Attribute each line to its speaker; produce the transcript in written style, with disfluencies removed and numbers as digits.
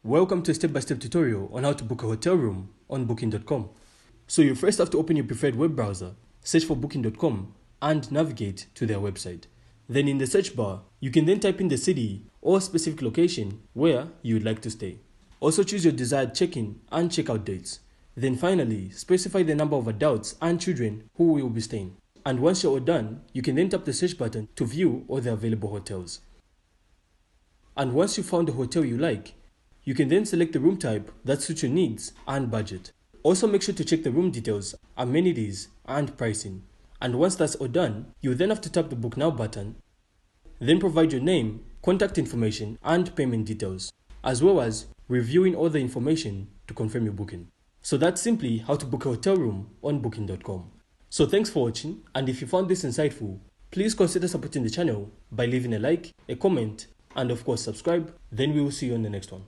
Speaker 1: Welcome to a step-by-step tutorial on how to book a hotel room on booking.com. So you first have to open your preferred web browser, search for booking.com and navigate to their website. Then in the search bar, you can then type in the city or specific location where you would like to stay. Also choose your desired check-in and check-out dates. Then finally, specify the number of adults and children who will be staying. And once you're all done, you can then tap the search button to view all the available hotels. And once you found the hotel you like, you can then select the room type that suits your needs and budget. Also make sure to check the room details, amenities, and pricing. And once that's all done, you then have to tap the Book Now button, then provide your name, contact information, and payment details, as well as reviewing all the information to confirm your booking. So that's simply how to book a hotel room on booking.com. So thanks for watching, and if you found this insightful, please consider supporting the channel by leaving a like, a comment, and of course subscribe. Then we will see you on the next one.